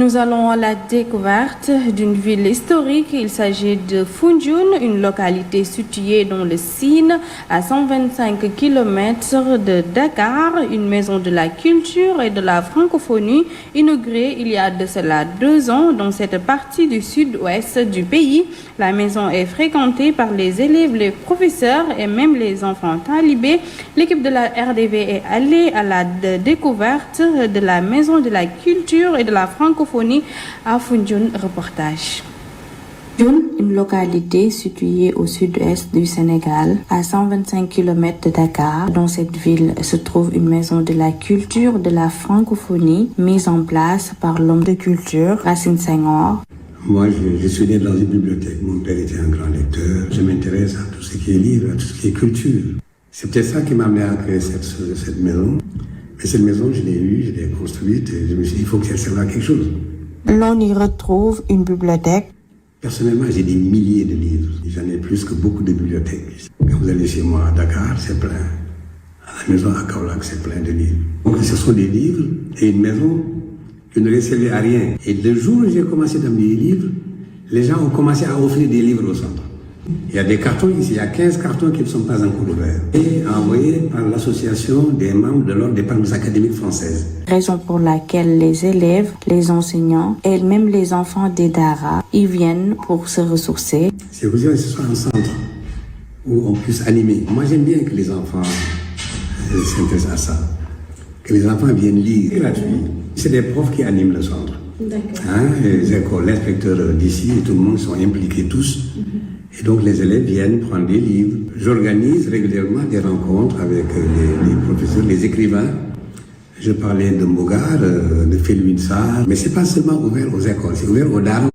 Nous allons à la découverte d'une ville historique. Il s'agit de Foundiougne, une localité située dans le Sine, à 125 km de Dakar, une maison de la culture et de la francophonie inaugurée il y a de cela 2 ans dans cette partie du sud-ouest du pays. La maison est fréquentée par les élèves, les professeurs et même les enfants talibés. L'équipe de la RDV est allée à la découverte de la maison de la culture et de la francophonie à Foundiougne. Reportage. Foundiougne, une localité située au sud-est du Sénégal, à 125 km de Dakar. Dans cette ville se trouve une maison de la culture de la francophonie mise en place par l'homme de culture Racine Senghor. Moi, je suis né dans une bibliothèque. Mon père était un grand lecteur. Je m'intéresse à tout ce qui est livre, à tout ce qui est culture. C'est peut-être ça qui m'a amené à créer cette maison. Mais cette maison, je l'ai eue, je l'ai construite et je me suis dit, il faut qu'elle serve à quelque chose. L'on y retrouve une bibliothèque. Personnellement, j'ai des milliers de livres. J'en ai plus que beaucoup de bibliothèques. Quand vous allez chez moi à Dakar, c'est plein. À la maison à Kaolack, c'est plein de livres. Donc, ce sont des livres et une maison qui ne servait à rien. Et le jour où j'ai commencé à d'amener des livres, les gens ont commencé à offrir des livres au centre. Il y a des cartons ici, il y a 15 cartons qui ne sont pas encore ouverts. Et envoyés par l'association des membres de l'ordre des femmes académiques françaises. Raison pour laquelle les élèves, les enseignants et même les enfants des Dara y viennent pour se ressourcer. C'est aussi que ce soit un centre où on puisse animer. Moi j'aime bien que les enfants s'intéressent à ça. Que les enfants viennent lire. C'est gratuit. C'est des profs qui animent le centre. Les écoles, l'inspecteur d'ici et tout le monde sont impliqués tous. Et donc les élèves viennent prendre des livres. J'organise régulièrement des rencontres avec les professeurs, les écrivains. Je parlais de Mogar, de Felwine Sarr. Mais c'est pas seulement ouvert aux écoles, c'est ouvert aux dames.